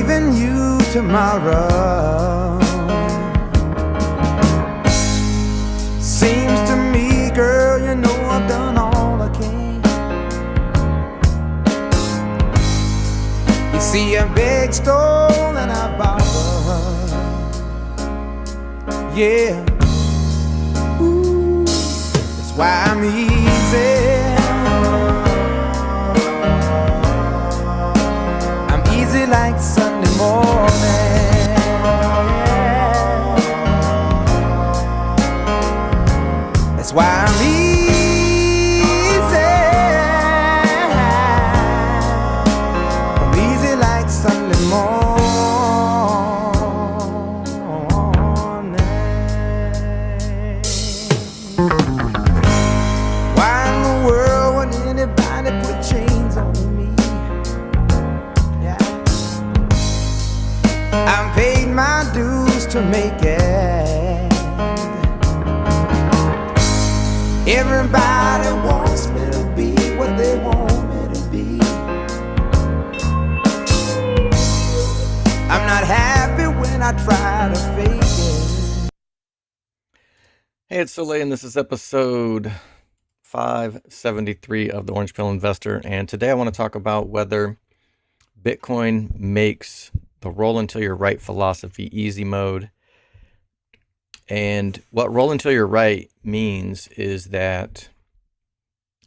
leaving you tomorrow. Seems to me, girl, you know I've done all I can. You see, I beg, stole, and I borrowed. Yeah, ooh, that's why I'm easy. I'm easy like Sunday morning. That's why I'm easy. I'm easy like Sunday morning. Why in the world would anybody put chains on me? Yeah, I paid my dues to make it. Everybody wants me to be what they want me to be. I'm not happy when I try to fake it. Hey, it's Soleil, and this is episode 573 of the Orange Pill Investor. And today I want to talk about whether Bitcoin makes the roll until you're right philosophy easy mode. And what roll until you're right means is that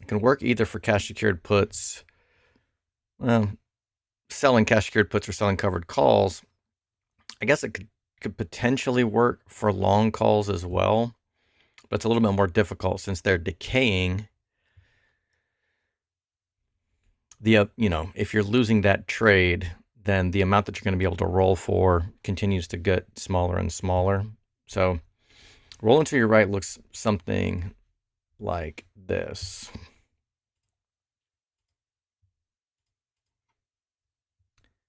it can work either for cash secured puts, selling cash secured puts or selling covered calls. I guess it could potentially work for long calls as well, but it's a little bit more difficult since they're decaying. If you're losing that trade, then the amount that you're going to be able to roll for continues to get smaller and smaller. So roll until your right looks something like this.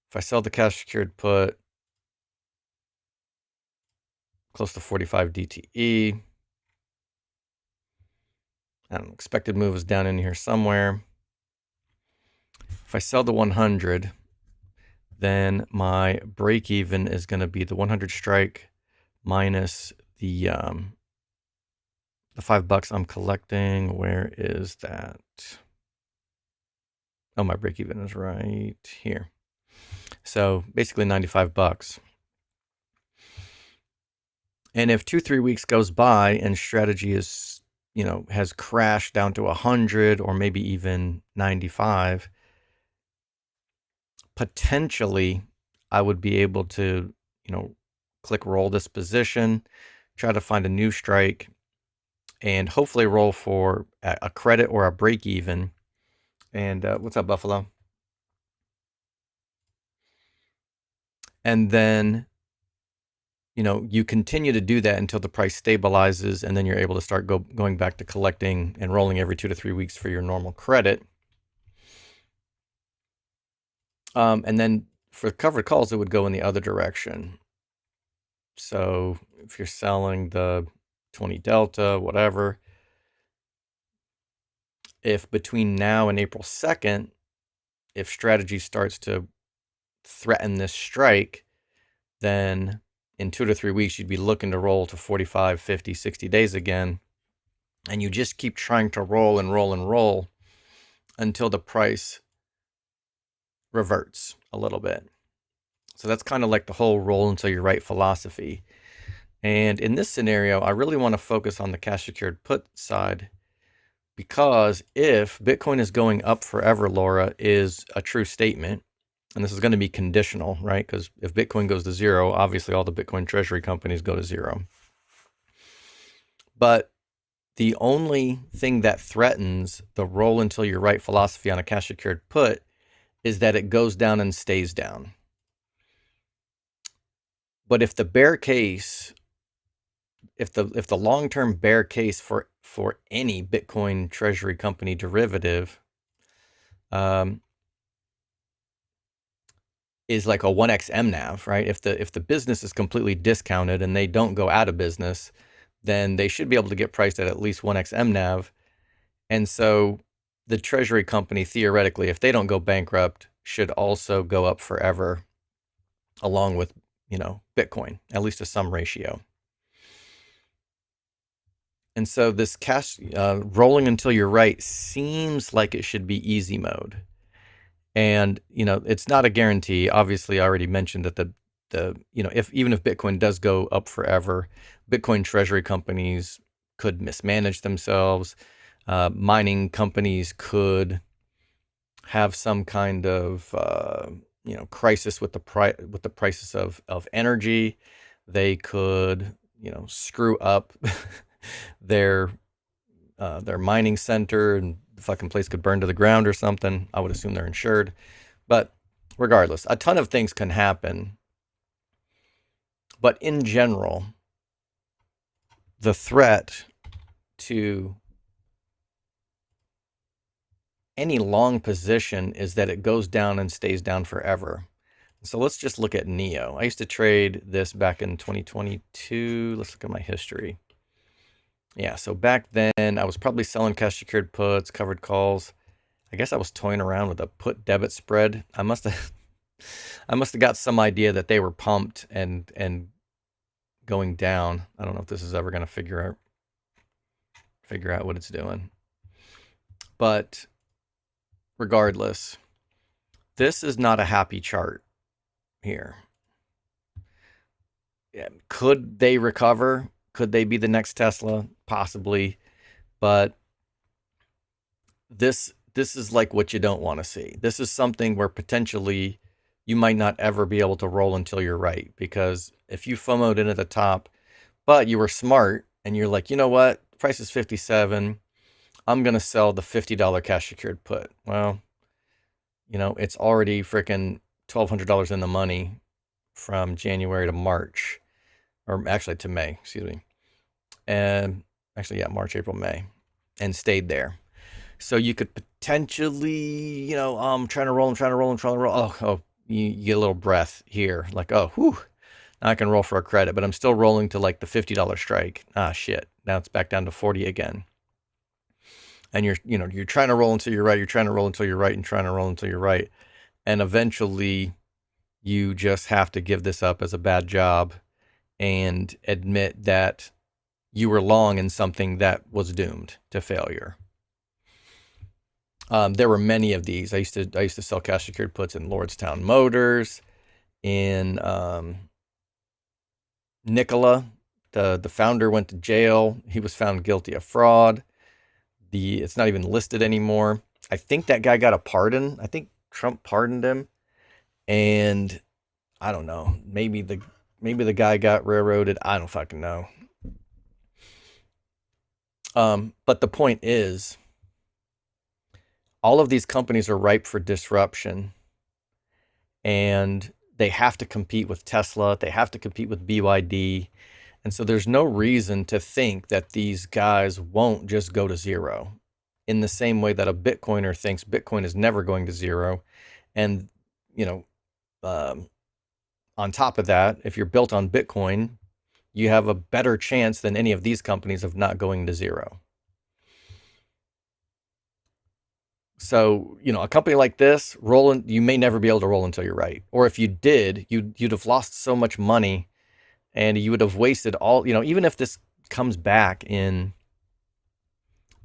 If I sell the cash secured put close to 45 DTE, I don't know, expected move is down in here somewhere. If I sell the 100, then my break even is going to be the 100 strike minus the $5 I'm collecting. Where is that? Oh, my break even is right here. So basically $95. And if 2-3 weeks goes by and strategy is, has crashed down to 100 or maybe even 95, potentially I would be able to, click roll this position, try to find a new strike, and hopefully roll for a credit or a break even. And what's up, Buffalo? And then, you continue to do that until the price stabilizes, and then you're able to start going back to collecting and rolling every 2 to 3 weeks for your normal credit. And then for covered calls, it would go in the other direction. So if you're selling the 20 delta, whatever, if between now and April 2nd, if strategy starts to threaten this strike, then in 2 to 3 weeks, you'd be looking to roll to 45, 50, 60 days again. And you just keep trying to roll and roll and roll until the price reverts a little bit. So that's kind of like the whole roll until you're right philosophy. And in this scenario, I really want to focus on the cash secured put side, because if Bitcoin is going up forever, Laura, is a true statement. And this is going to be conditional, right? Because if Bitcoin goes to zero, obviously all the Bitcoin treasury companies go to zero. But the only thing that threatens the roll until you're right philosophy on a cash secured put is that it goes down and stays down. But if the bear case, if the long-term bear case for any Bitcoin treasury company derivative is like a 1x MNAV, right? If the business is completely discounted and they don't go out of business, then they should be able to get priced at least 1x MNAV. And so the treasury company, theoretically, if they don't go bankrupt, should also go up forever. along with, Bitcoin, at least to some ratio. And so this cash rolling until you're right seems like it should be easy mode. And, it's not a guarantee. Obviously, I already mentioned that even if Bitcoin does go up forever, Bitcoin treasury companies could mismanage themselves. Mining companies could have some kind of crisis with the prices of energy. They could screw up their mining center, and the fucking place could burn to the ground or something. I would assume they're insured, but regardless, a ton of things can happen. But in general, the threat to any long position is that it goes down and stays down forever. So let's just look at NEO. I used to trade this back in 2022. Let's look at my history. Yeah, so back then I was probably selling cash secured puts, covered calls. I guess I was toying around with a put debit spread. I must have got some idea that they were pumped and going down. I don't know if this is ever going to figure out what it's doing. But regardless, this is not a happy chart here. Could they recover? Could they be the next Tesla? Possibly. But this is like what you don't want to see. This is something where potentially you might not ever be able to roll until you're right. Because if you FOMO'd in at the top, but you were smart and you're like, you know what? The price is 57. I'm going to sell the $50 cash secured put. Well, it's already freaking $1,200 in the money from January to March, or actually to May, excuse me. And actually, yeah, March, April, May, and stayed there. So you could potentially, I'm trying to roll. Oh, you get a little breath here. Like, oh, whew, now I can roll for a credit, but I'm still rolling to like the $50 strike. Ah, shit. Now it's back down to 40 again. And you're trying to roll until you're right. You're trying to roll until you're right and trying to roll until you're right. And eventually you just have to give this up as a bad job and admit that you were long in something that was doomed to failure. There were many of these. I used to sell cash secured puts in Lordstown Motors, in Nikola. The founder went to jail. He was found guilty of fraud. It's not even listed anymore. I think that guy got a pardon. I think Trump pardoned him, and I don't know. Maybe the guy got railroaded. I don't fucking know. But the point is, all of these companies are ripe for disruption, and they have to compete with Tesla. They have to compete with BYD. And so there's no reason to think that these guys won't just go to zero, in the same way that a Bitcoiner thinks Bitcoin is never going to zero. And, on top of that, if you're built on Bitcoin, you have a better chance than any of these companies of not going to zero. So, a company like this, you may never be able to roll until you're right. Or if you did, you'd have lost so much money, and you would have wasted all, even if this comes back in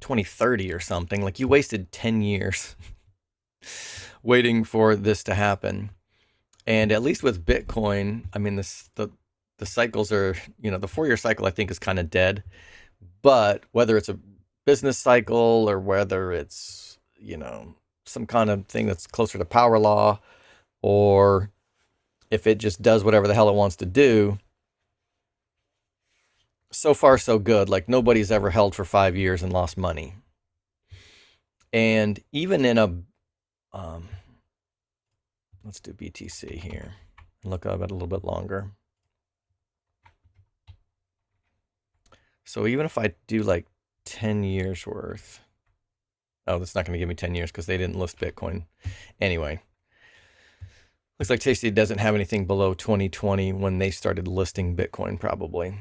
2030 or something, like you wasted 10 years waiting for this to happen. And at least with Bitcoin, I mean, the cycles are, the 4-year cycle I think is kind of dead. But whether it's a business cycle or whether it's, some kind of thing that's closer to power law, or if it just does whatever the hell it wants to do, so far so good. Like, nobody's ever held for 5 years and lost money. And even in a let's do BTC here and look at it a little bit longer. So even if I do like 10 years worth, oh, that's not going to give me 10 years because they didn't list Bitcoin. Anyway, looks like Tasty doesn't have anything below 2020 when they started listing Bitcoin, probably.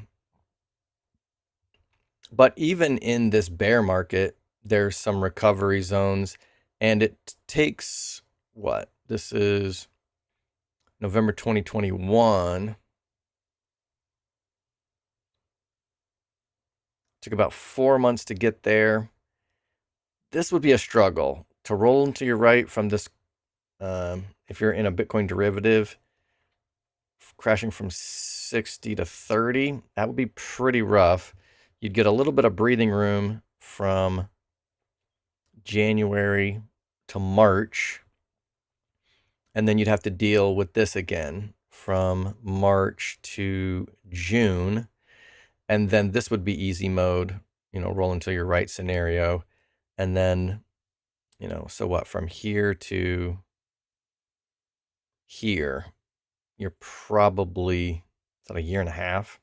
But even in this bear market, there's some recovery zones, and it takes what? This is November 2021. Took about 4 months to get there. This would be a struggle to roll into your right from this. If you're in a Bitcoin derivative, crashing from 60 to 30, that would be pretty rough. You'd get a little bit of breathing room from January to March, and then you'd have to deal with this again from March to June. And then this would be easy mode, roll until your right scenario. And then, so what, from here to here, you're probably, is that a year and a half?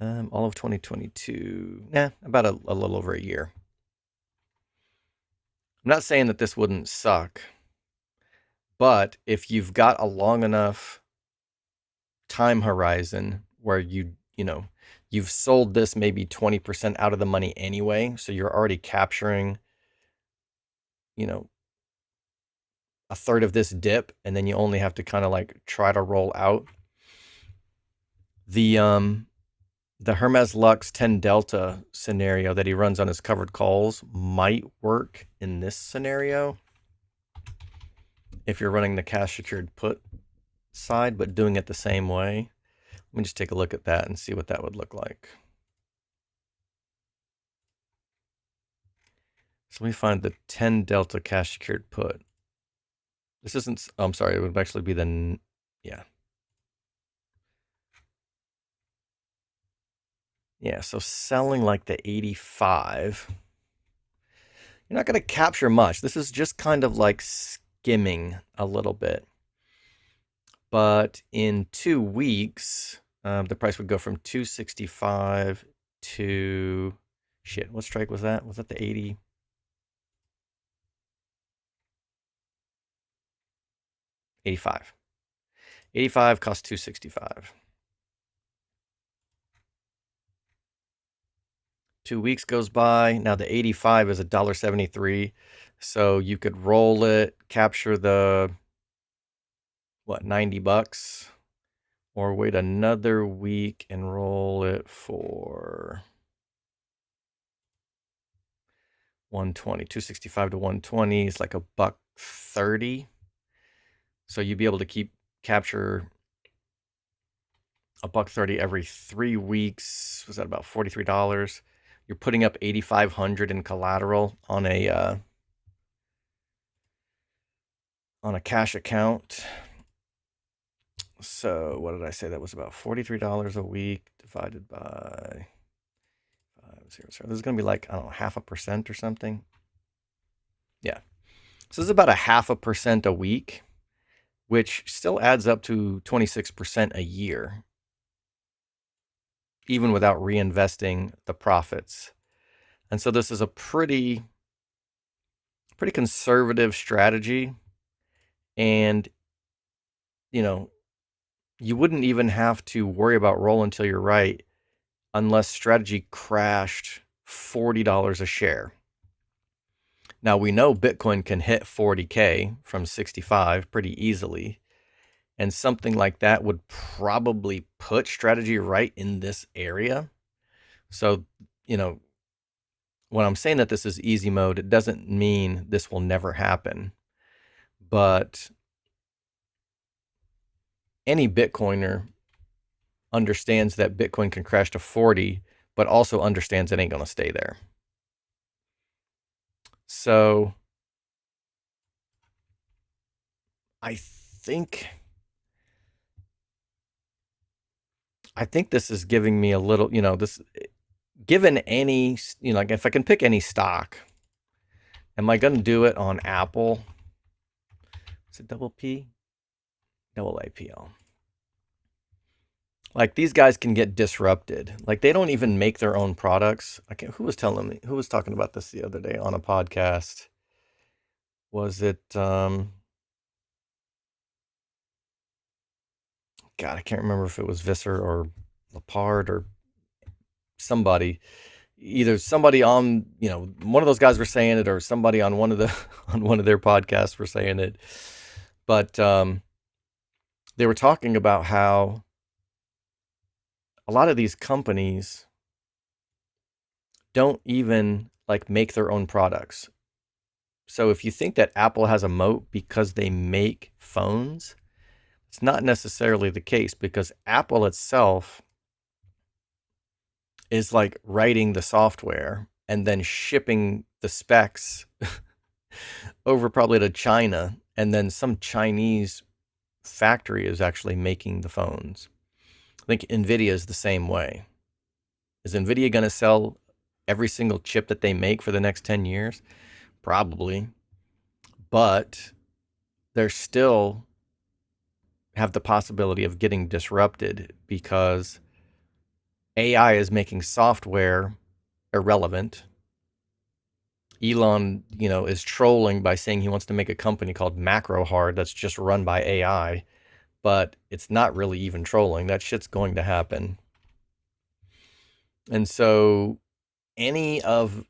All of 2022, about a little over a year. I'm not saying that this wouldn't suck, but if you've got a long enough time horizon where you've sold this maybe 20% out of the money anyway, so you're already capturing, a third of this dip, and then you only have to kind of like try to roll out. The Hermes Lux 10 Delta scenario that he runs on his covered calls might work in this scenario if you're running the cash secured put side, but doing it the same way. Let me just take a look at that and see what that would look like. So let me find the 10 Delta cash secured put. This isn't, I'm sorry, it would actually be the, yeah. Yeah, so selling like the 85, you're not going to capture much. This is just kind of like skimming a little bit. But in 2 weeks, the price would go from 265 to, shit, what strike was that? Was that the 80? $85 costs $265. 2 weeks goes by. Now the 85 is $1.73. So you could roll it, capture the, what, $90, or wait another week and roll it for 120. 265 to 120 is like $1.30. So you'd be able to capture $1.30 every 3 weeks. Was that about $43? You're putting up $8,500 in collateral on a cash account. So what did I say? That was about $43 a week divided by 500. This is going to be like, I don't know, 0.5% or something. Yeah. So this is about 0.5% a week, which still adds up to 26% a year, even without reinvesting the profits. And so this is a pretty conservative strategy. And, you wouldn't even have to worry about roll until you're right unless strategy crashed $40 a share. Now we know Bitcoin can hit 40K from 65 pretty easily. And something like that would probably put strategy right in this area. So, when I'm saying that this is easy mode, it doesn't mean this will never happen. But any Bitcoiner understands that Bitcoin can crash to 40, but also understands it ain't going to stay there. So I think this is giving me a little, this, given any, like if I can pick any stock, am I going to do it on Apple? Is it double P? Double APL. Like these guys can get disrupted. Like they don't even make their own products. Who was talking about this the other day on a podcast? Was it, God, I can't remember if it was Visser or Lepard or somebody. Either somebody on, one of those guys were saying it, or somebody on one of their podcasts were saying it. But they were talking about how a lot of these companies don't even like make their own products. So if you think that Apple has a moat because they make phones, it's not necessarily the case, because Apple itself is like writing the software and then shipping the specs over probably to China, and then some Chinese factory is actually making the phones. I think Nvidia is the same way. Is Nvidia going to sell every single chip that they make for the next 10 years? Probably. But they're still have the possibility of getting disrupted because AI is making software irrelevant. Elon, is trolling by saying he wants to make a company called MacroHard that's just run by AI, but it's not really even trolling. That shit's going to happen. And so any of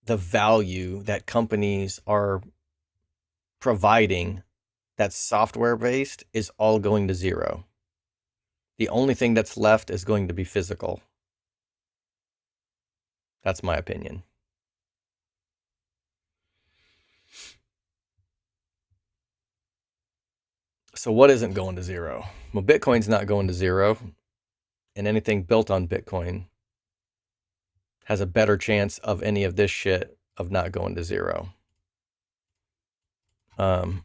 the value that companies are providing that's software based is all going to zero. The only thing that's left is going to be physical. That's my opinion. So what isn't going to zero? Well, Bitcoin's not going to zero, and anything built on Bitcoin has a better chance of any of this shit of not going to zero. There's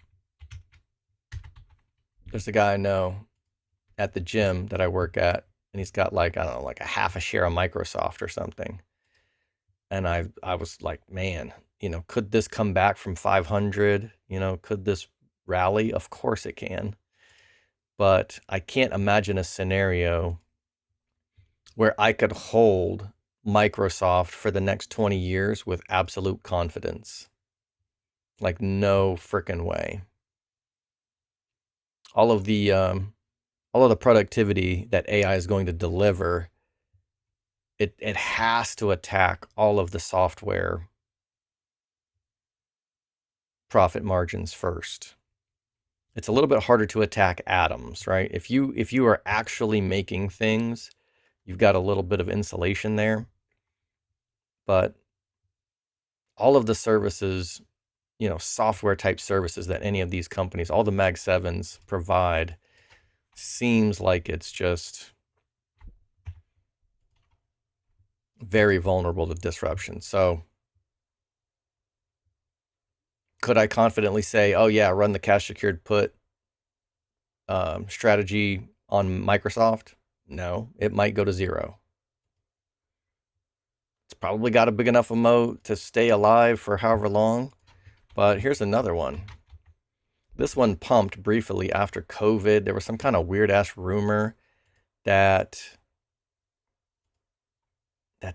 a guy I know at the gym that I work at, and he's got like, I don't know, like a half a share of Microsoft or something. And I was like, man, could this come back from 500? Could this rally? Of course it can. But I can't imagine a scenario where I could hold Microsoft for the next 20 years with absolute confidence. Like, no freaking way. All of the productivity that AI is going to deliver, it has to attack all of the software profit margins first. It's a little bit harder to attack atoms, right? If you are actually making things, you've got a little bit of insulation there. But all of the services, software type services that any of these companies, all the Mag 7s provide, seems like it's just very vulnerable to disruption. So could I confidently say, oh yeah, run the cash secured put strategy on Microsoft? No, it might go to zero. It's probably got a big enough a moat to stay alive for however long. But here's another one. This one pumped briefly after COVID. There was some kind of weird ass rumor that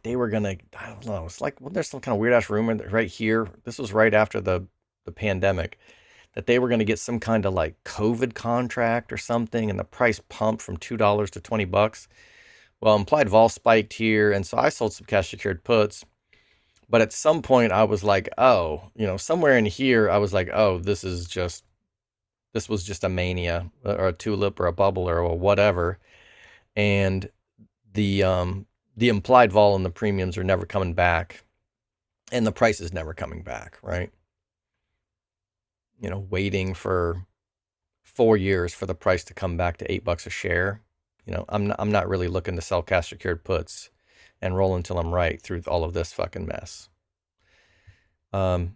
they were gonna, I don't know, it's like, well, there's some kind of weird ass rumor that right here, this was right after the pandemic, that they were going to get some kind of like COVID contract or something, and the price pumped from $2 to $20. Well, implied vol spiked here, and so I sold some cash secured puts. But at some point I was like, oh, somewhere in here I was like, oh, this was just a mania or a tulip or a bubble or whatever. And the implied vol and the premiums are never coming back, and the price is never coming back, right? Waiting for 4 years for the price to come back to $8 a share. I'm not really looking to sell cash secured puts and roll until I'm right through all of this fucking mess. But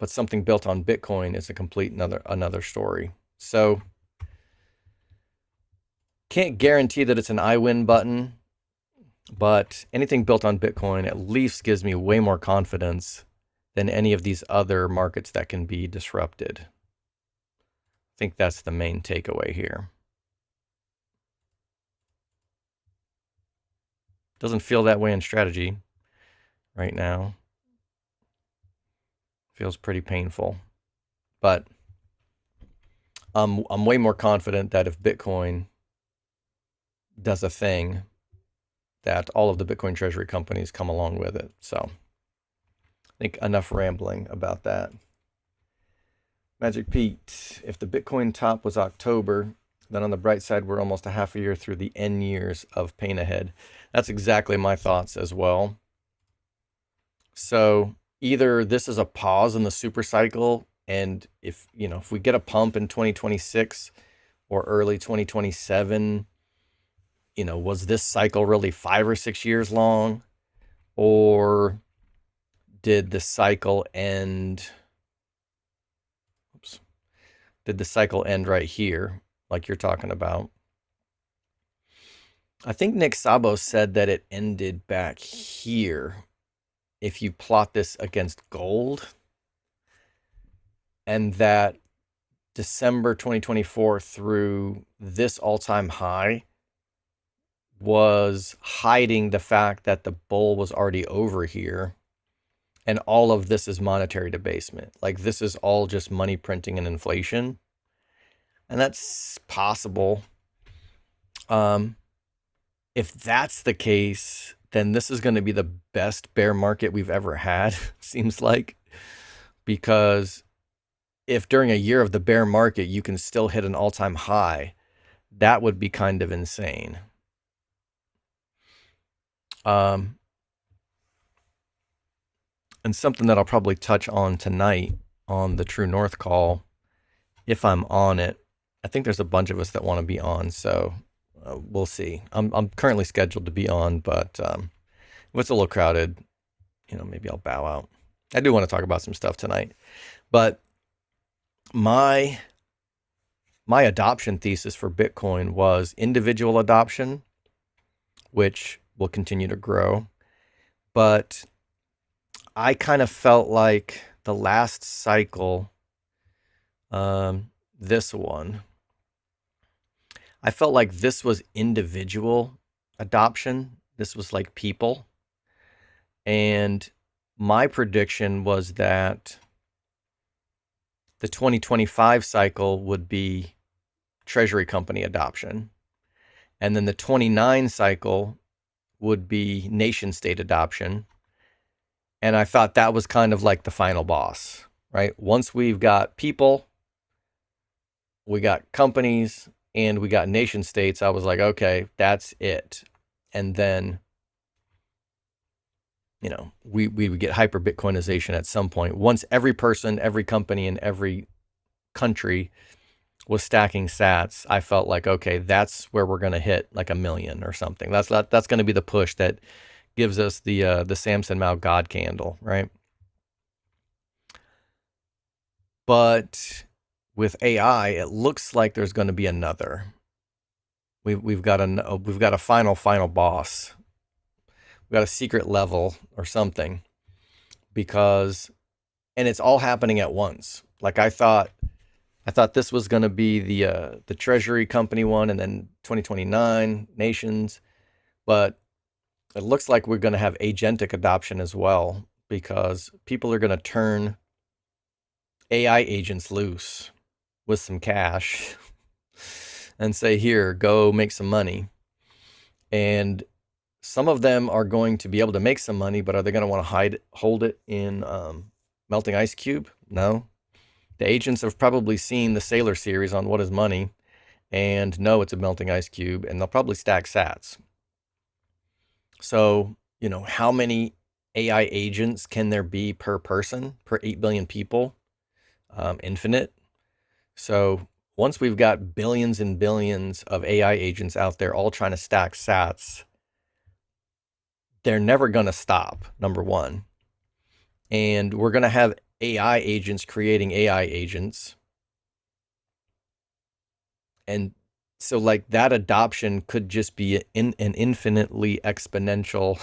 something built on Bitcoin is a complete another story. So can't guarantee that it's an I win button, but anything built on Bitcoin at least gives me way more confidence than any of these other markets that can be disrupted. I think that's the main takeaway here. Doesn't feel that way in strategy right now. Feels pretty painful. But I'm way more confident that if Bitcoin does a thing, that all of the Bitcoin treasury companies come along with it. So I think enough rambling about that. Magic Pete, if the Bitcoin top was October, then on the bright side, we're almost a half a year through the N years of pain ahead. That's exactly my thoughts as well. So either this is a pause in the super cycle, and if we get a pump in 2026 or early 2027, was this cycle really 5 or 6 years long, or did the cycle end? Did the cycle end right here, like you're talking about? I think Nick Szabo said that it ended back here. If you plot this against gold, and that December 2024 through this all-time high was hiding the fact that the bull was already over here, and all of this is monetary debasement. Like, this is all just money printing and inflation. And that's possible. If that's the case, then this is going to be the best bear market we've ever had, seems like. Because if during a year of the bear market you can still hit an all-time high, that would be kind of insane. And something that I'll probably touch on tonight on the True North call, if I'm on it. I think there's a bunch of us that want to be on, so we'll see. I'm currently scheduled to be on, but if it's a little crowded, maybe I'll bow out. I do want to talk about some stuff tonight, but my adoption thesis for Bitcoin was individual adoption, which will continue to grow, but I kind of felt like the last cycle, this one, I felt like this was individual adoption. This was like people. And my prediction was that the 2025 cycle would be treasury company adoption. And then the 29 cycle would be nation state adoption. And I thought that was kind of like the final boss, right? Once we've got people, we got companies, and we got nation states, I was like, okay, that's it. And then, we would get hyper Bitcoinization at some point. Once every person, every company, and every country was stacking sats, I felt like, okay, that's where we're going to hit like 1 million or something. That's going to be the push that gives us the Samson Mow God candle, right? But with AI, it looks like there's going to be another. We've got a final boss. We've got a secret level or something, and it's all happening at once. Like I thought this was going to be the treasury company one, and then 2029 nations, but it looks like we're going to have agentic adoption as well, because people are going to turn AI agents loose with some cash and say, here, go make some money. And some of them are going to be able to make some money, but are they going to want to hold it in melting ice cube? No. The agents have probably seen the Sailor series on What is Money and know it's a melting ice cube, and they'll probably stack sats. So, how many AI agents can there be per person, per 8 billion people? Infinite. So once we've got billions and billions of AI agents out there all trying to stack sats, they're never going to stop, number one. And we're going to have AI agents creating AI agents. And so like that adoption could just be an infinitely exponential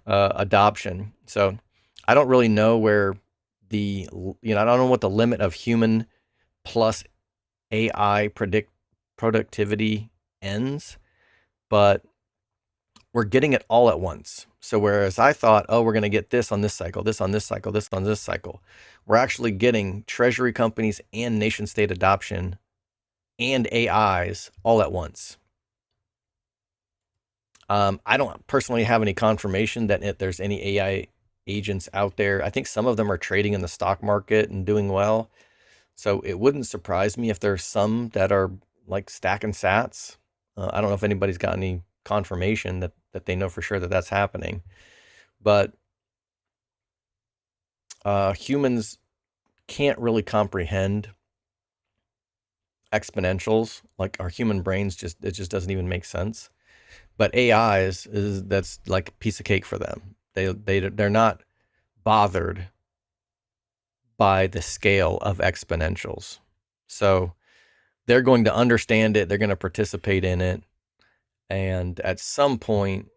adoption. So I don't really know where I don't know what the limit of human plus AI productivity ends, but we're getting it all at once. So whereas I thought, we're going to get this on this cycle, this on this cycle, this on this cycle, we're actually getting treasury companies and nation state adoption and AIs all at once. I don't personally have any confirmation that there's any AI agents out there. I think some of them are trading in the stock market and doing well. So it wouldn't surprise me if there's some that are like stacking sats. I don't know if anybody's got any confirmation that they know for sure that that's happening. But humans can't really comprehend exponentials. Like our human brains it just doesn't even make sense. But AI is that's like a piece of cake for them. They're not bothered by the scale of exponentials. So they're going to understand it, they're going to participate in it, and at some point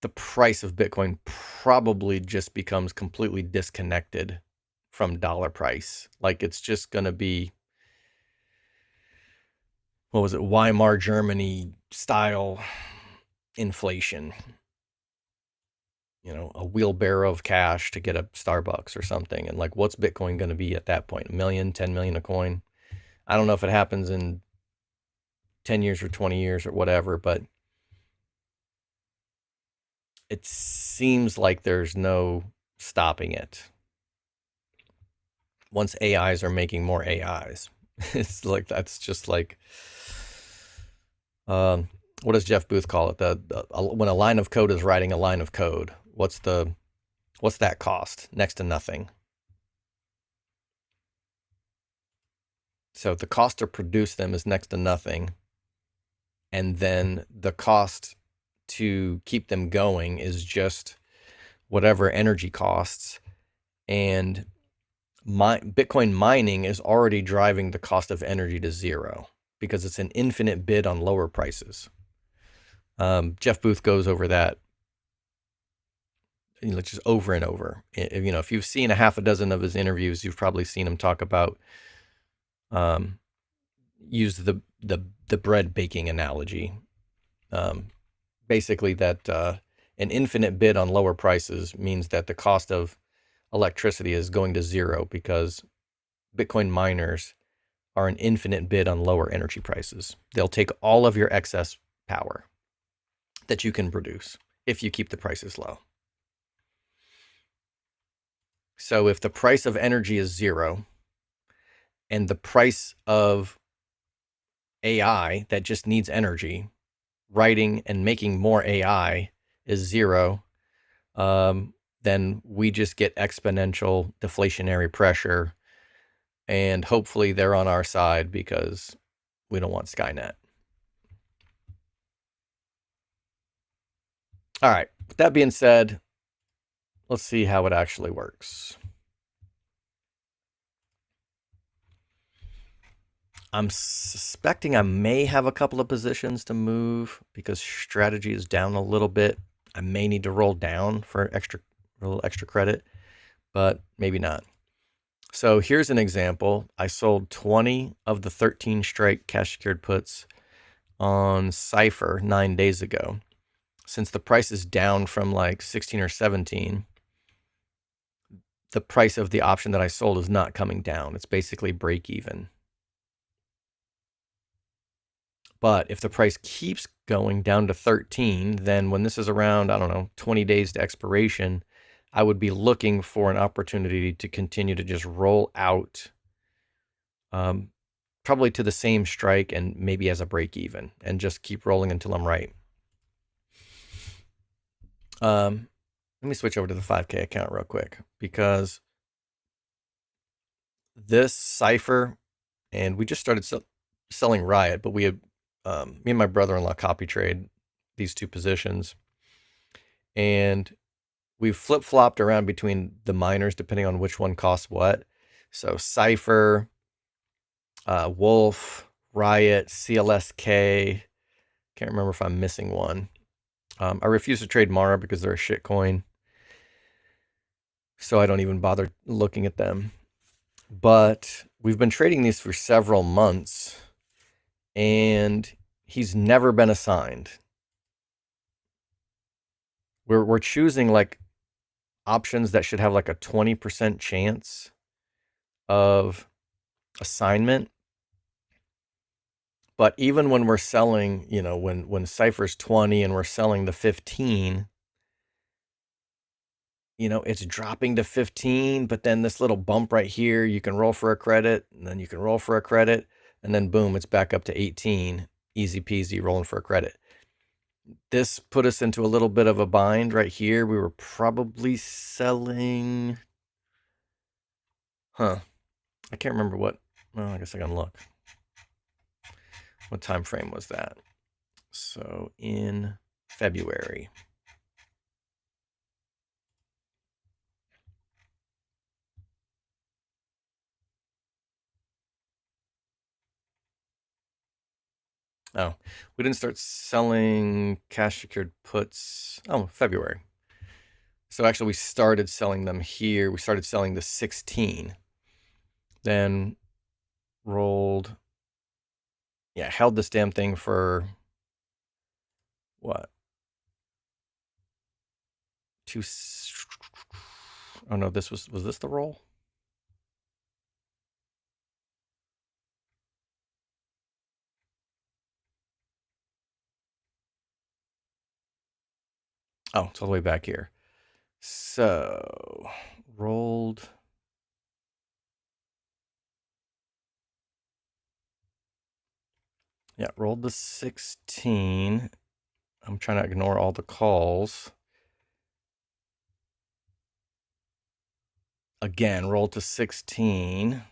the price of Bitcoin probably just becomes completely disconnected from dollar price. Like it's just going to be, what was it, Weimar Germany style inflation. A wheelbarrow of cash to get a Starbucks or something. And like, what's Bitcoin going to be at that point? 1 million, 10 million a coin? I don't know if it happens in 10 years or 20 years or whatever, but it seems like there's no stopping it. Once AIs are making more AIs, it's like, that's just like, what does Jeff Booth call it? When a line of code is writing a line of code, what's that cost? Next to nothing. So the cost to produce them is next to nothing. And then the cost to keep them going is just whatever energy costs. And Bitcoin mining is already driving the cost of energy to zero because it's an infinite bid on lower prices. Jeff Booth goes over that just over and over. If you've seen a half a dozen of his interviews, you've probably seen him talk about use the bread baking analogy. Basically that an infinite bid on lower prices means that the cost of electricity is going to zero because Bitcoin miners are an infinite bid on lower energy prices. They'll take all of your excess power that you can produce if you keep the prices low. So if the price of energy is zero and the price of AI that just needs energy, writing and making more AI is zero, then we just get exponential deflationary pressure. And hopefully they're on our side because we don't want Skynet. All right. With that being said, let's see how it actually works. I'm suspecting I may have a couple of positions to move because strategy is down a little bit. I may need to roll down for a little extra credit, but maybe not. So here's an example. I sold 20 of the 13 strike cash secured puts on Cypher 9 days ago. Since the price is down from like 16 or 17, the price of the option that I sold is not coming down. It's basically break even. But if the price keeps going down to 13, then when this is around, 20 days to expiration, I would be looking for an opportunity to continue to just roll out, probably to the same strike and maybe as a break even, and just keep rolling until I'm right. Let me switch over to the 5K account real quick because this Cypher, and we just started selling Riot, but we had me and my brother-in-law copy trade these two positions, and we've flip-flopped around between the miners depending on which one costs what. So Cypher, Wolf, Riot, CLSK. Can't remember if I'm missing one. I refuse to trade Mara because they're a shit coin, so I don't even bother looking at them. But we've been trading these for several months, and he's never been assigned. We're choosing like options that should have like a 20% chance of assignment. But even when we're selling, when Cypher's 20 and we're selling the 15, you know, it's dropping to 15, but then this little bump right here, you can roll for a credit, and then you can roll for a credit, and then boom, it's back up to 18. Easy peasy rolling for a credit. This put us into a little bit of a bind right here. We were probably selling, I can't remember what, well, I guess I can look. What time frame was that? So in February. Oh, we didn't start selling cash secured puts. Oh, February. So actually, we started selling them here. We started selling the 16, then rolled. Yeah, held this damn thing for what? Oh no, was this the roll? Oh, it's all the way back here. So rolled. Yeah, rolled the 16. I'm trying to ignore all the calls. Again, rolled to 16.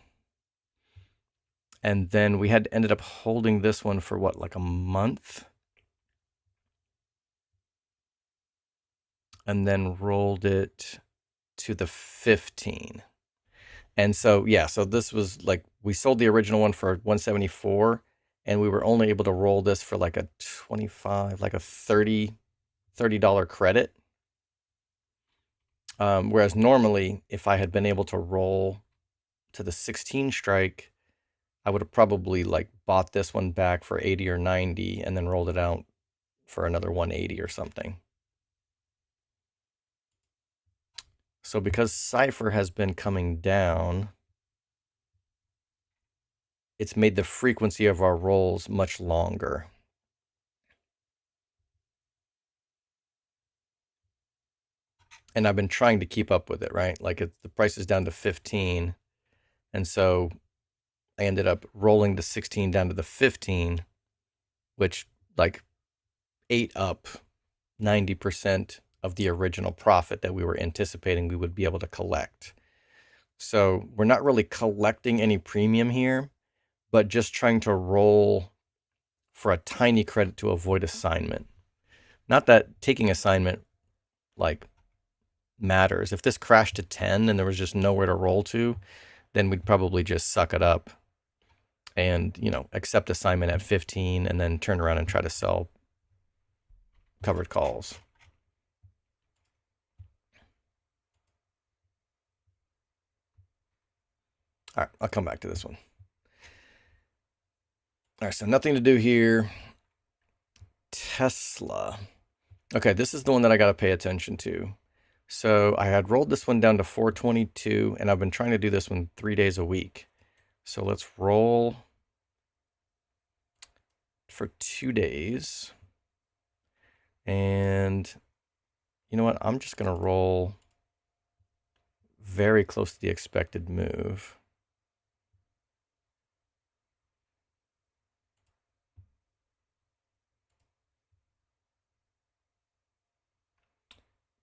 And then we had ended up holding this one for what, like a month? And then rolled it to the 15. And so, yeah, so this was like, we sold the original one for 174, and we were only able to roll this for like a 25, like a $30 credit. Whereas normally, if I had been able to roll to the 16 strike, I would have probably like bought this one back for 80 or 90 and then rolled it out for another 180 or something. So because Cypher has been coming down, it's made the frequency of our rolls much longer. And I've been trying to keep up with it, right? Like the price is down to 15. And so I ended up rolling the 16 down to the 15, which like ate up 90% of the original profit that we were anticipating we would be able to collect. So we're not really collecting any premium here, but just trying to roll for a tiny credit to avoid assignment. Not that taking assignment like matters. If this crashed to 10 and there was just nowhere to roll to, then we'd probably just suck it up and, you know, accept assignment at 15 and then turn around and try to sell covered calls. All right, I'll come back to this one. All right, so nothing to do here. Tesla. Okay, this is the one that I got to pay attention to. So I had rolled this one down to 422, and I've been trying to do this one 3 days a week. So let's roll for 2 days. And you know what? I'm just going to roll very close to the expected move.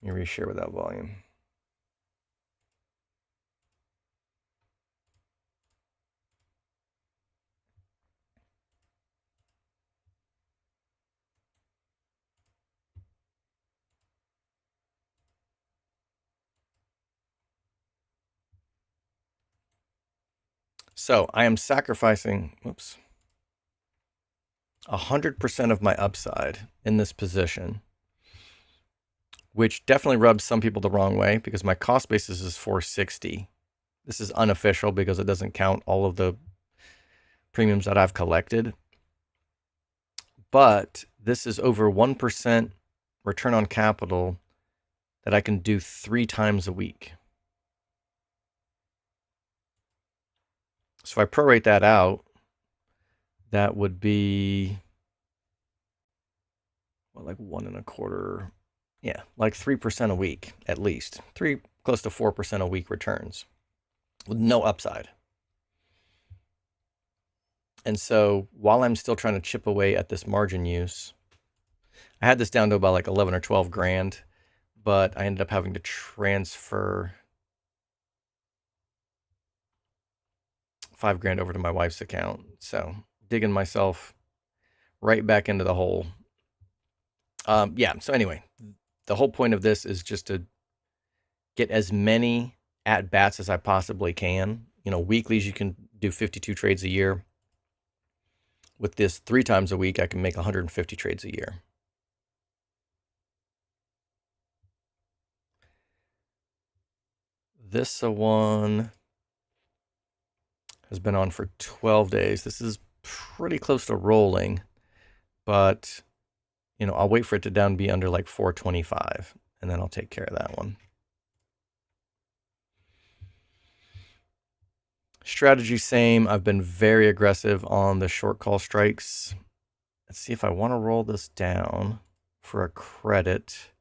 Let me reshare without volume. So I am sacrificing, 100% of my upside in this position, which definitely rubs some people the wrong way because my cost basis is 460. This is unofficial because it doesn't count all of the premiums that I've collected. But this is over 1% return on capital that I can do 3 times a week. So if I prorate that out, that would be, well, like 1.25 Yeah, like 3% a week at least. Close to 4% a week returns with no upside. And so while I'm still trying to chip away at this margin use, I had this down to about like 11 or 12 grand, but I ended up having to transfer 5 grand over to my wife's account. So digging myself right back into the hole. Yeah, so anyway, the whole point of this is just to get as many at bats as I possibly can. You know, weeklies, you can do 52 trades a year. With this 3 times a week, I can make 150 trades a year. This one has been on for 12 days. This is pretty close to rolling, but you know, I'll wait for it to down be under like 425, and then I'll take care of that one. Strategy same. I've been very aggressive on the short call strikes. Let's see if I want to roll this down for a credit.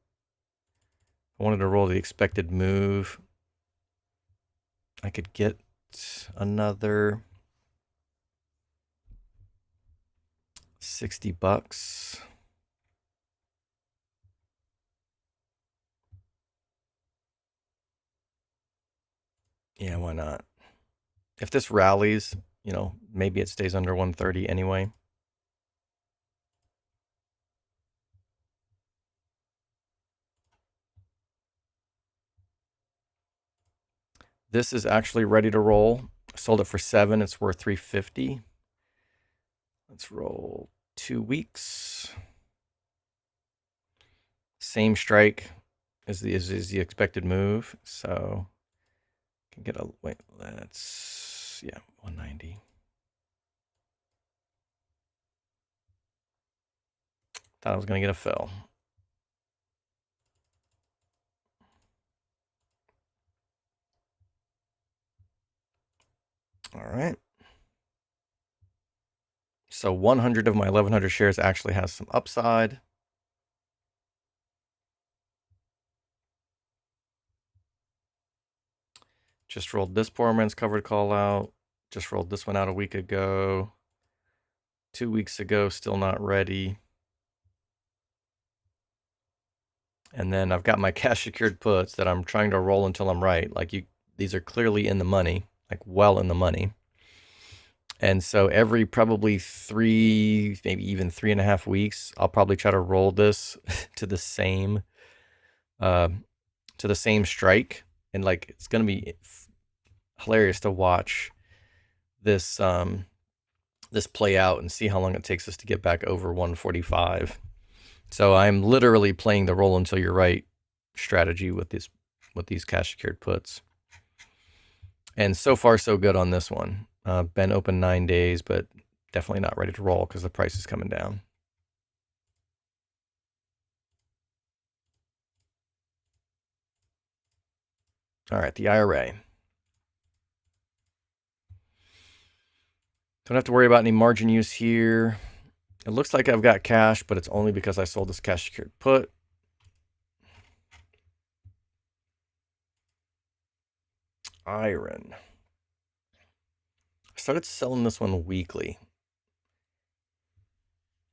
I wanted to roll the expected move. I could get another $60. Yeah, why not? If this rallies, you know, maybe it stays under 130 anyway. This is actually ready to roll. I sold it for 7. It's worth 350. Let's roll 2 weeks. Same strike as the expected move. So can get a wait. That's 190. Thought I was gonna get a fill. All right. So 100 of my 1,100 shares actually has some upside. Just rolled this poor man's covered call out. Just rolled this one out a week ago. 2 weeks ago, still not ready. And then I've got my cash secured puts that I'm trying to roll until I'm right. Like these are clearly in the money, like well in the money. And so every probably 3, maybe even 3.5 weeks, I'll probably try to roll this to the same strike. And like it's gonna be hilarious to watch this this play out and see how long it takes us to get back over 145. So I'm literally playing the roll until you're right strategy with these cash secured puts. And so far so good on this one. Been open 9 days, but definitely not ready to roll because the price is coming down. All right, the IRA. Don't have to worry about any margin use here. It looks like I've got cash, but it's only because I sold this cash secured put. Iron. I started selling this one weekly.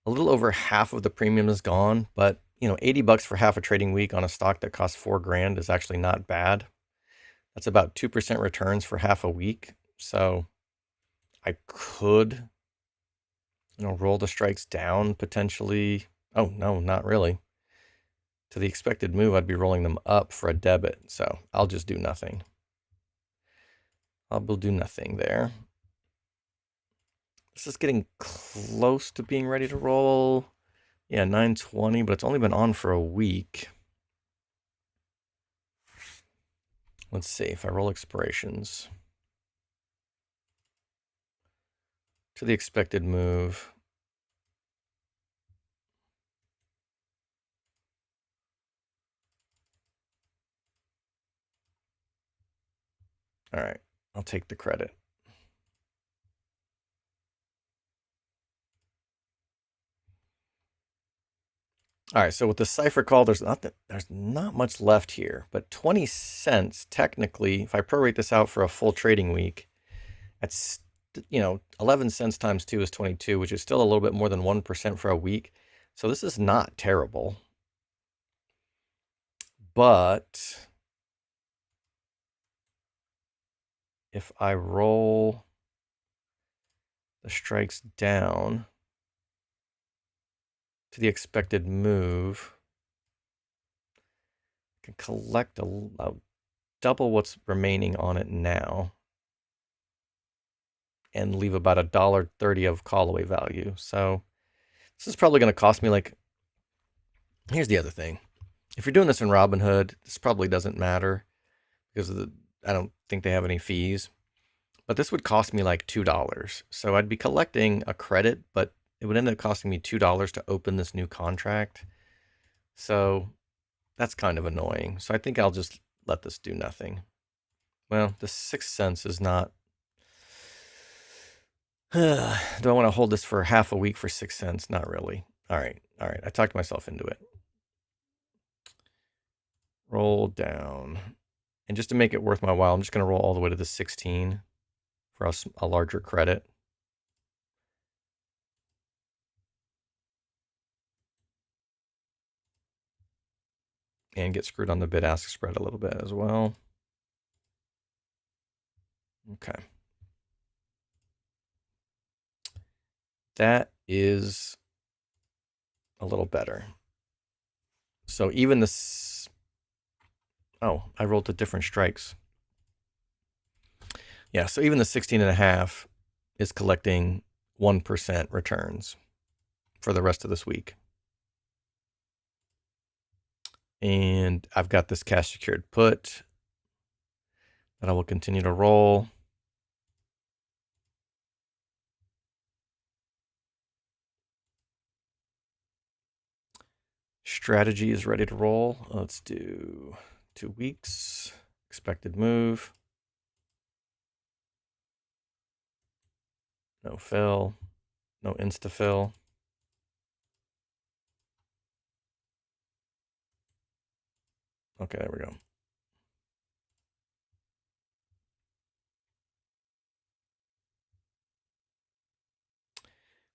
A little over half of the premium is gone, but you know, $80 for half a trading week on a stock that costs 4 grand is actually not bad. That's about 2% returns for half a week. So I could, you know, roll the strikes down potentially. Oh, no, not really. To the expected move, I'd be rolling them up for a debit. So I'll just do nothing. I'll do nothing there. This is getting close to being ready to roll. Yeah, 920, but it's only been on for a week. Let's see if I roll expirations to the expected move. All right, I'll take the credit. All right, so with the cipher call, there's not much left here, but 20 cents technically, if I prorate this out for a full trading week, that's 11 cents times 2 is 22, which is still a little bit more than 1% for a week. So this is not terrible. But if I roll the strikes down to the expected move, I can collect double what's remaining on it now and leave about $1.30 of call away value. So this is probably going to cost me like, here's the other thing. If you're doing this in Robinhood, this probably doesn't matter because I don't think they have any fees. But this would cost me like $2. So I'd be collecting a credit, but it would end up costing me $2 to open this new contract. So that's kind of annoying. So I think I'll just let this do nothing. Well, the 6 cents is not. Do I want to hold this for half a week for 6 cents? Not really. All right. I talked myself into it. Roll down. And just to make it worth my while, I'm just going to roll all the way to the 16 for a larger credit. And get screwed on the bid-ask spread a little bit as well. Okay. That is a little better. So even this, oh, I rolled the different strikes. Yeah, so even the 16.5 is collecting 1% returns for the rest of this week. And I've got this cash secured put that I will continue to roll. Strategy is ready to roll. Let's do 2 weeks. Expected move. No fill. No insta fill. Okay, there we go.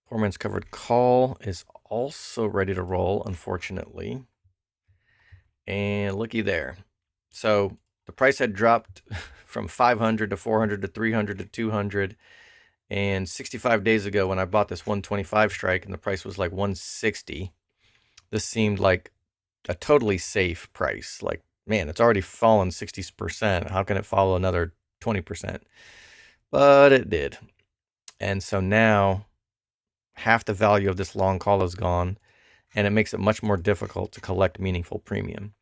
Foreman's covered call is also ready to roll, unfortunately. And looky there. So the price had dropped from 500 to 400 to 300 to 200. And 65 days ago, when I bought this 125 strike and the price was like 160, this seemed like a totally safe price. Like, man, it's already fallen 60%. How can it fall another 20%? But it did. And so now half the value of this long call is gone, and it makes it much more difficult to collect meaningful premium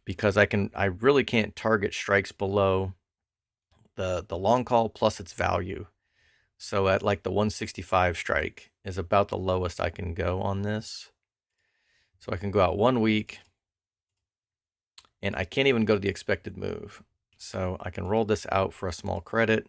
because I really can't target strikes below the long call plus its value. So at like the 165 strike is about the lowest I can go on this. So I can go out 1 week and I can't even go to the expected move. So I can roll this out for a small credit.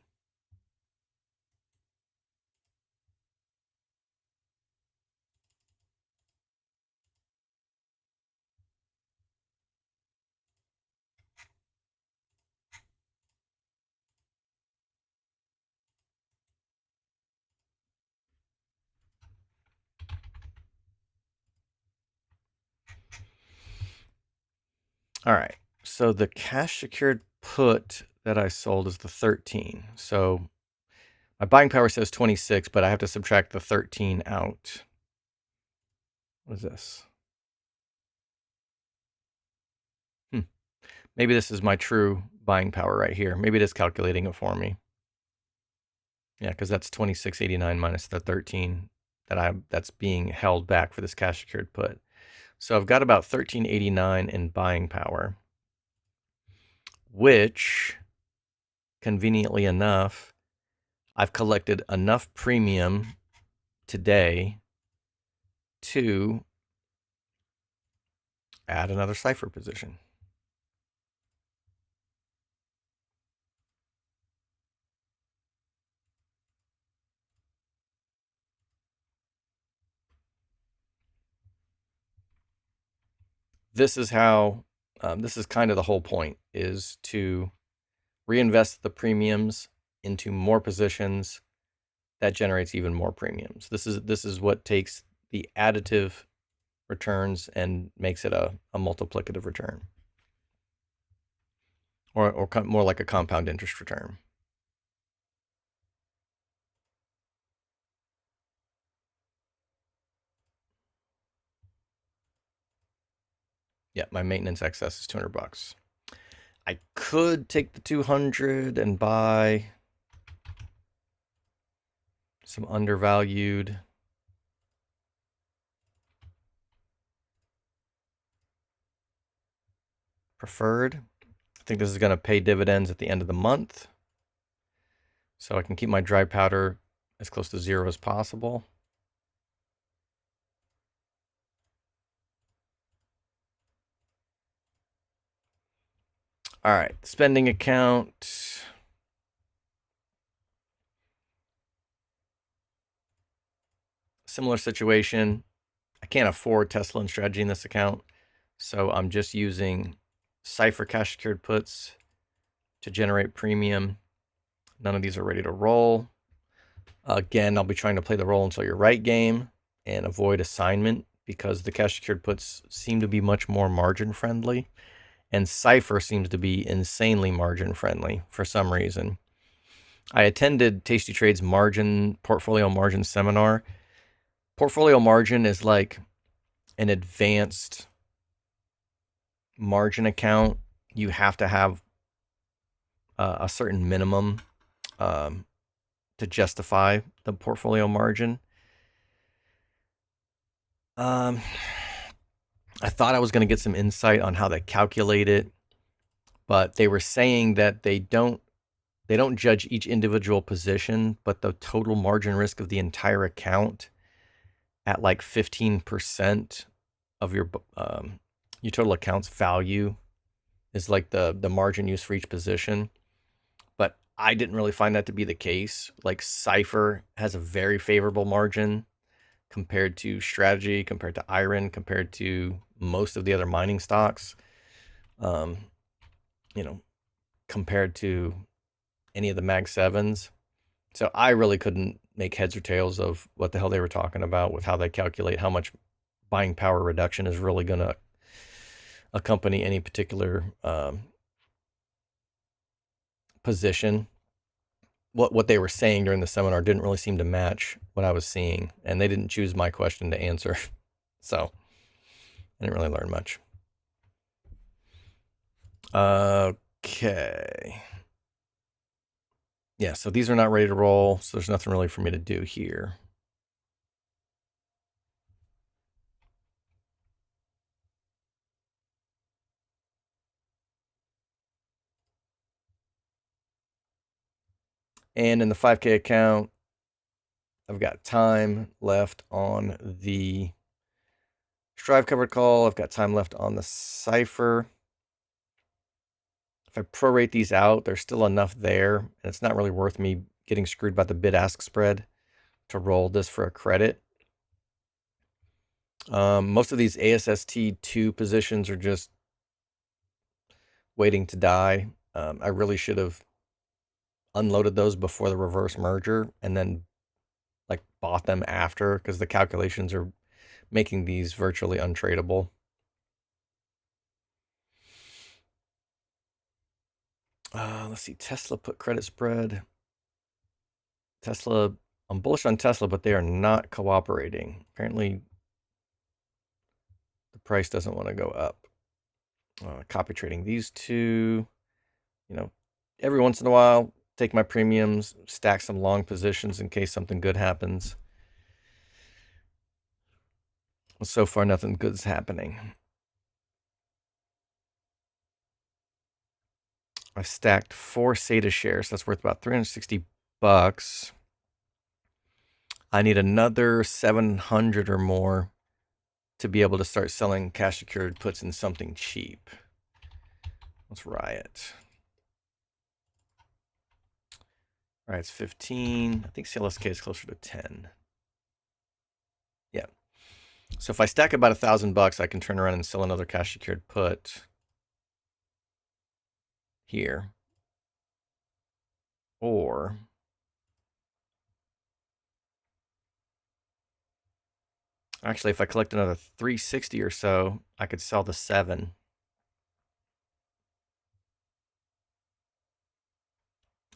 All right. So the cash secured put that I sold is the 13. So my buying power says 26, but I have to subtract the 13 out. What is this? Maybe this is my true buying power right here. Maybe it is calculating it for me. Yeah, because that's 26.89 minus the 13 that's being held back for this cash secured put. So I've got about 13.89 in buying power, which conveniently enough, I've collected enough premium today to add another cipher position. this is how, this is kind of the whole point, is to reinvest the premiums into more positions that generates even more premiums. This is what takes the additive returns and makes it a multiplicative return, or more like a compound interest return. Yeah, my maintenance excess is $200. I could take the 200 and buy some undervalued preferred. I think this is going to pay dividends at the end of the month, so I can keep my dry powder as close to zero as possible. All right, spending account. Similar situation. I can't afford Tesla and Strategy in this account, so I'm just using Cipher cash secured puts to generate premium. None of these are ready to roll. Again, I'll be trying to play the roll until you're right game and avoid assignment, because the cash secured puts seem to be much more margin friendly, and Cipher seems to be insanely margin friendly for some reason. I attended Tasty Trade's portfolio margin seminar. Portfolio margin is like an advanced margin account. You have to have a certain minimum to justify the portfolio margin. I thought I was going to get some insight on how they calculate it, but they were saying that they don't judge each individual position, but the total margin risk of the entire account at like 15% of your total account's value is like the margin used for each position. But I didn't really find that to be the case. Like Cipher has a very favorable margin compared to Strategy, compared to Iron, compared to most of the other mining stocks. Compared to any of the Mag 7s. So I really couldn't make heads or tails of what the hell they were talking about with how they calculate how much buying power reduction is really going to accompany any particular position. What they were saying during the seminar didn't really seem to match what I was seeing, and they didn't choose my question to answer. So I didn't really learn much. Okay. Yeah, so these are not ready to roll, so there's nothing really for me to do here. And in the 5K account, I've got time left on the Strive covered call. I've got time left on the Cipher. If I prorate these out, there's still enough there, and it's not really worth me getting screwed by the bid-ask spread to roll this for a credit. Most of these ASST2 positions are just waiting to die. I really should have unloaded those before the reverse merger and then like bought them after, because the calculations are making these virtually untradeable. Let's see, Tesla put credit spread. Tesla, I'm bullish on Tesla, but they are not cooperating. Apparently, the price doesn't want to go up. Copy trading these two. Every once in a while, take my premiums, stack some long positions in case something good happens. Well, so far, nothing good's happening. I've stacked 4 SATA shares. That's worth about $360. I need another 700 or more to be able to start selling cash secured puts in something cheap. Let's Riot. All right, it's 15. I think CLSK is closer to 10. Yeah. So if I stack about $1,000, I can turn around and sell another cash secured put here. Or actually, if I collect another 360 or so, I could sell the 7.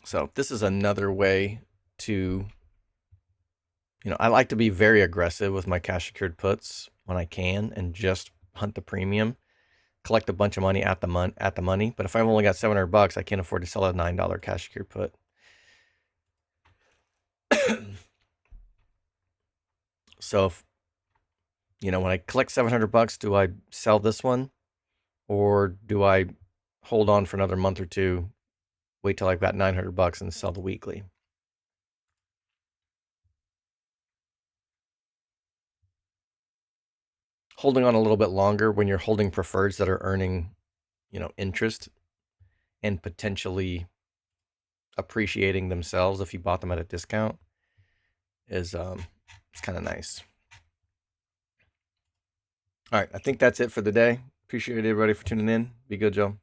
So this is another way to, I like to be very aggressive with my cash secured puts when I can and just hunt the premium, collect a bunch of money at the money. But if I've only got $700, I can't afford to sell a $9 cash secured put. So if, when I collect $700, do I sell this one, or do I hold on for another month or two, wait till I've got $900 and sell the weekly? Holding on a little bit longer when you're holding preferreds that are earning, interest and potentially appreciating themselves if you bought them at a discount is it's kind of nice. All right, I think that's it for the day. Appreciate everybody for tuning in. Be good, Joe.